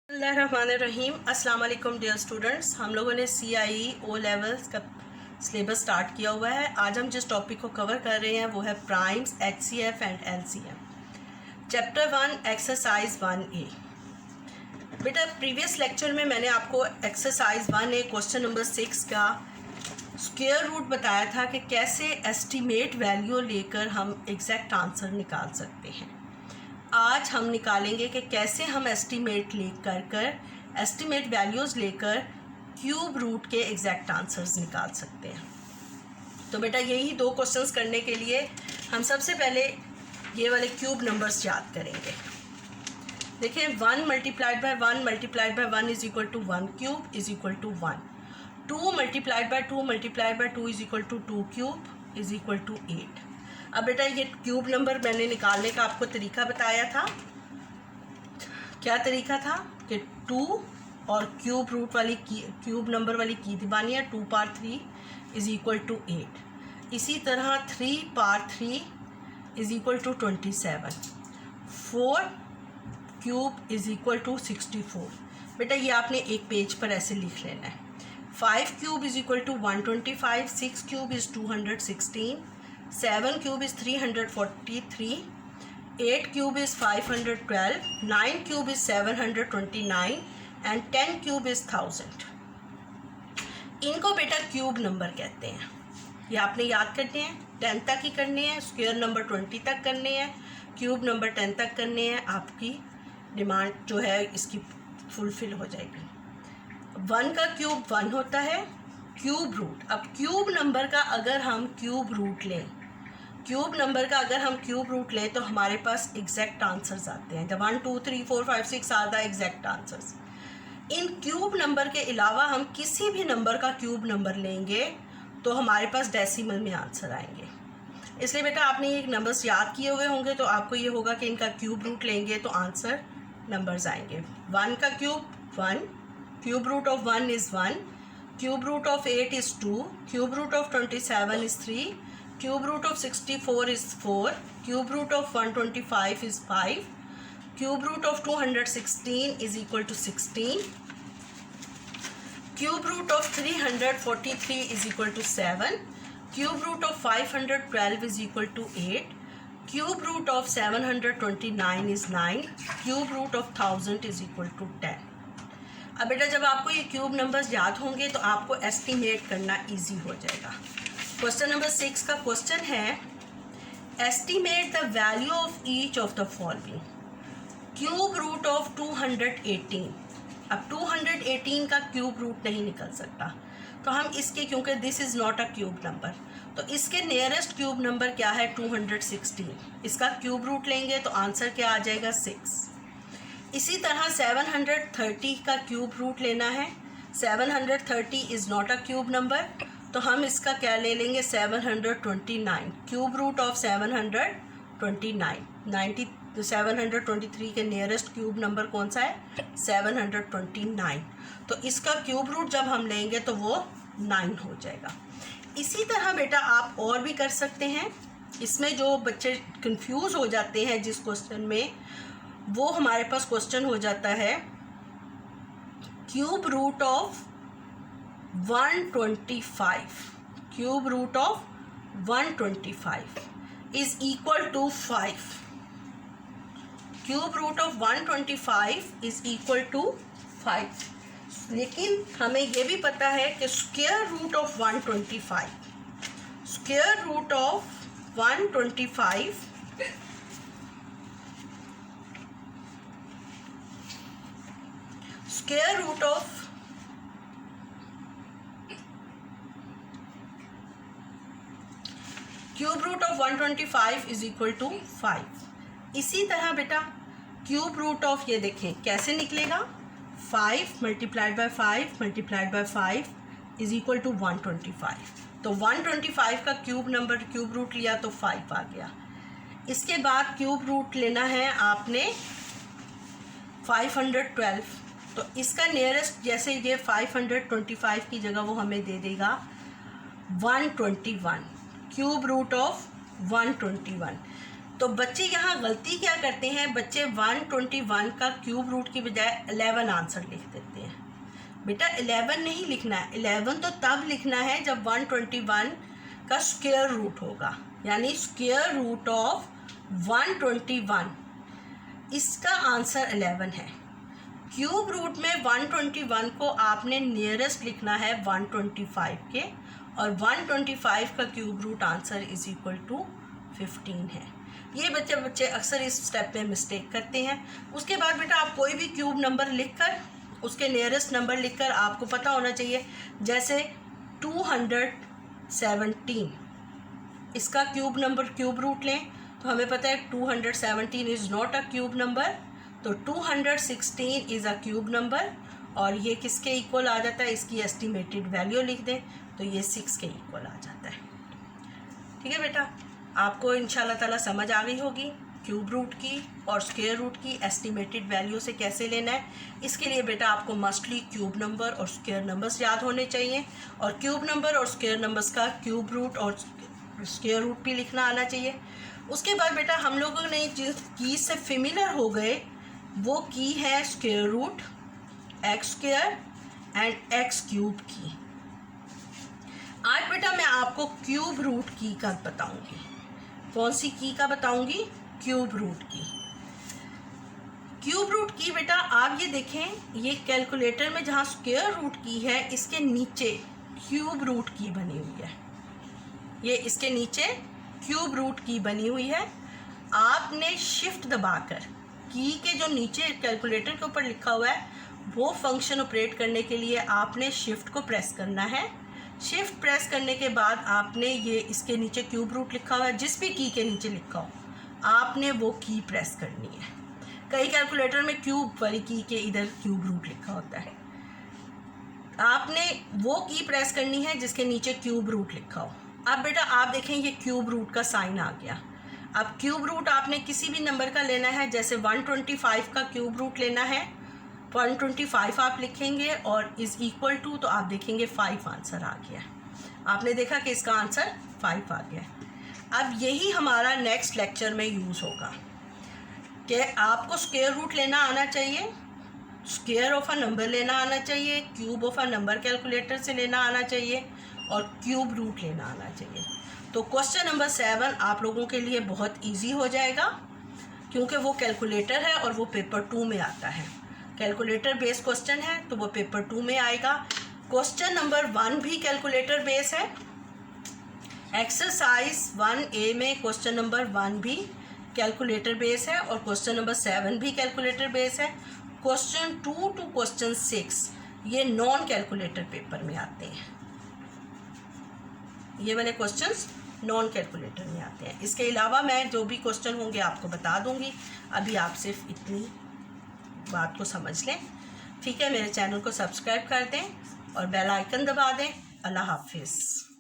बिस्मिल्लाहिर्रहमानिर्रहीम। अस्सलाम वालेकुम डियर स्टूडेंट्स। हम लोगों ने CIE O लेवल्स का सिलेबस स्टार्ट किया हुआ है। आज हम जिस टॉपिक को कवर कर रहे हैं वो है primes, HCF and LCM। Chapter 1 exercise 1A। बेटा प्रीवियस लेक्चर में मैंने आपको एक्सरसाइज 1A क्वेश्चन नंबर 6 का स्क्वायर रूट बताया था कि कैसे एस्टीमेट वैल्यू लेकर हम एग्जैक्ट आंसर निकाल सकते हैं। आज हम निकालेंगे कि कैसे हम एस्टीमेट एस्टीमेट वैल्यूज़ लेकर क्यूब रूट के एग्जैक्ट आंसर्स निकाल सकते हैं। तो बेटा यही दो क्वेश्चंस करने के लिए हम सबसे पहले ये वाले क्यूब नंबर्स याद करेंगे। देखिए 1 multiplied by 1 multiplied by 1 is equal to 1 cube is equal to 1। 2 multiplied by 2 multiplied by 2 is equal to 2 cube is equal to 8। अब बेटा ये क्यूब नंबर मैंने निकालने का आपको तरीका बताया था। क्या तरीका था कि 2 और क्यूब रूट वाली क्यूब नंबर वाली की दबानी है। 2 पावर 3 इज इक्वल टू 8। इसी तरह 3 power 3 is equal to 27। 4 cube is equal to 64। बेटा ये आपने एक पेज पर ऐसे लिख लेना है। 5 cube is equal to 125। 6 cube is 216। 7 cube is 343, 8 cube is 512, 9 cube is 729 and 10 cube is 1000। इनको बेटा क्यूब नंबर कहते हैं। ये आपने याद करने हैं, 10 तक ही करने हैं। स्क्वायर नंबर 20 तक करने हैं, क्यूब नंबर 10 तक करने हैं। आपकी डिमांड जो है इसकी फुलफिल हो जाएगी। 1 का क्यूब 1 होता है। क्यूब रूट, अब क्यूब नंबर का अगर हम क्यूब रूट लें तो हमारे पास एग्जैक्ट आंसर्स आते हैं। जब 1 2 3 4 5 6 आर द एग्जैक्ट आंसर्स। इन क्यूब नंबर के अलावा हम किसी भी नंबर का क्यूब नंबर लेंगे तो हमारे पास डेसिमल में आंसर आएंगे। इसलिए बेटा आपने ये नंबर्स याद किए हुए होंगे तो आपको ये होगा कि इनका क्यूब रूट लेंगे तो आंसर नंबर्स आएंगे। 1 का cube 1, cube root of 1 is 1, cube root of 8 is 2, cube root of 27 is 3, cube root of 64 is 4, cube root of 125 is 5, cube root of 216 is equal to 16, cube root of 343 is equal to 7, cube root of 512 is equal to 8, cube root of 729 is 9, cube root of 1000 is equal to 10। अब बेटा जब आपको ये cube numbers याद होंगे तो आपको estimate करना इजी हो जाएगा। क्वेश्चन नंबर 6 का क्वेश्चन है estimate the value of each of the following. Cube root of 218। अब 218 का क्यूब रूट नहीं निकल सकता तो हम इसके, क्योंकि this is not a cube number, तो इसके नियरेस्ट क्यूब नंबर क्या है 216। इसका क्यूब रूट लेंगे तो आंसर क्या आ जाएगा 6। इसी तरह 730 का क्यूब रूट लेना है। 730 is not a cube number तो हम इसका क्या ले लेंगे 729। क्यूब रूट ऑफ 729 723 के नियरेस्ट क्यूब नंबर कौन सा है 729। तो इसका क्यूब रूट जब हम लेंगे तो वो 9 हो जाएगा। इसी तरह बेटा आप और भी कर सकते हैं। इसमें जो बच्चे कंफ्यूज हो जाते हैं जिस क्वेश्चन में, वो हमारे पास क्वेश्चन हो जाता है cube root of 125। Cube root of 125 is equal to 5। Cube root of 125 is equal to 5। लेकिन हमें ये भी पता है कि square root of 125 square root of 125 square root of cube root of 125 is equal to 5। इसी तरह बेटा क्यूब रूट ऑफ, ये देखें कैसे निकलेगा 5 multiplied by 5 multiplied by 5 is equal to 125। तो 125 का क्यूब रूट लिया तो 5 आ गया। इसके बाद क्यूब रूट लेना है आपने 512। तो इसका नियरेस्ट, जैसे ये 525 की जगह वो हमें दे देगा 121। क्यूब रूट ऑफ 121 तो बच्चे यहाँ गलती क्या करते हैं, बच्चे 121 का क्यूब रूट की बजाय 11 आंसर लिख देते हैं। बेटा 11 नहीं लिखना है, 11 तो तब लिखना है जब 121 का स्क्वायर रूट होगा, यानी स्क्वायर रूट ऑफ 121, इसका आंसर 11 है। क्यूब रूट में 121 को आपने नियरेस्ट लिखना है 125 के, और 125 का cube root answer is equal to 15 है। ये बच्चे अक्सर इस स्टेप में मिस्टेक करते हैं। उसके बाद बेटा आप कोई भी क्यूब नंबर लिखकर उसके नियरेस्ट नंबर लिखकर आपको पता होना चाहिए, जैसे 217, इसका क्यूब रूट लें तो हमें पता है 217 is not a cube number, तो 216 इज़ अ क्यूब नंबर, और ये किसके इक्वल आ जाता है, इसकी एस्टिमेटेड वैल्यू लिख दें तो ये 6 के इक्वल आ जाता है। ठीक है बेटा, आपको इंशाल्लाह ताला समझ आ गई होगी क्यूब रूट की और स्क्वायर रूट की एस्टिमेटेड वैल्यू से कैसे लेना है। इसके लिए बेटा आपको मस्टली क्यूब नंबर और स्क्वायर नंबर्स याद होने चाहिए, और क्यूब नंबर और स्क्वायर नंबर्स का क्यूब रूट और स्क्वायर रूट भी लिखना आना चाहिए। उसके बाद बेटा हम लोगों ने जिस की से फेमिलियर हो गए वो की है square root, x square and x cube की। आज बेटा मैं आपको क्यूब रूट की का बताऊंगी। कौन सी की का बताऊंगी, क्यूब रूट की। क्यूब रूट की बेटा आप ये देखें, ये कैलकुलेटर में जहाँ स्क्वायर रूट की है इसके नीचे क्यूब रूट की बनी हुई है, ये इसके नीचे क्यूब रूट की बनी हुई है। आपने शिफ्ट दबाकर की के जो नीचे कैलकुलेटर के ऊपर लिखा हुआ है वो फंक्शन ऑपरेट करने के लिए आपने शिफ्ट को प्रेस करना है। शिफ्ट प्रेस करने के बाद आपने ये इसके नीचे क्यूब रूट लिखा हुआ है, जिस भी की के नीचे लिखा हो आपने वो की प्रेस करनी है। कई कैलकुलेटर में क्यूब वाली की के इधर क्यूब रूट लिखा होता है, आपने वो की प्रेस करनी है जिसके नीचे क्यूब रूट लिखा हो। अब बेटा आप देखें ये क्यूब रूट का साइन आ गया। अब क्यूब रूट आपने किसी भी नंबर का लेना है, जैसे 125 का क्यूब रूट लेना है, 125 आप लिखेंगे और इज़ इक्वल टू, तो आप देखेंगे 5 आंसर आ गया। आपने देखा कि इसका आंसर 5 आ गया। अब यही हमारा नेक्स्ट लेक्चर में यूज़ होगा कि आपको स्क्वायर रूट लेना आना चाहिए, स्क्वायर ऑफ अ नंबर लेना आना चाहिए, cube of a number calculator से लेना आना चाहिए, और क्यूब रूट लेना आना चाहिए। तो क्वेश्चन नंबर 7 आप लोगों के लिए बहुत इजी हो जाएगा, क्योंकि वो कैलकुलेटर है और वो पेपर 2 में आता है। कैलकुलेटर बेस क्वेश्चन है तो वो पेपर 2 में आएगा। क्वेश्चन नंबर 1 भी कैलकुलेटर बेस है। एक्सरसाइज 1A में क्वेश्चन नंबर 1 भी कैलकुलेटर बेस है, और क्वेश्चन नंबर 7 भी कैलकुलेटर बेस है। क्वेश्चन 2 टू क्वेश्चन 6 ये नॉन कैलकुलेटर पेपर में आते हैं, ये वाले क्वेश्चंस नॉन कैलकुलेटर में आते हैं। इसके अलावा मैं जो भी क्वेश्चन होंगे आपको बता दूंगी, अभी आप सिर्फ इतनी बात को समझ लें। ठीक है, मेरे चैनल को सब्सक्राइब कर दें और बेल आइकन दबा दें। अल्लाह हाफिज़।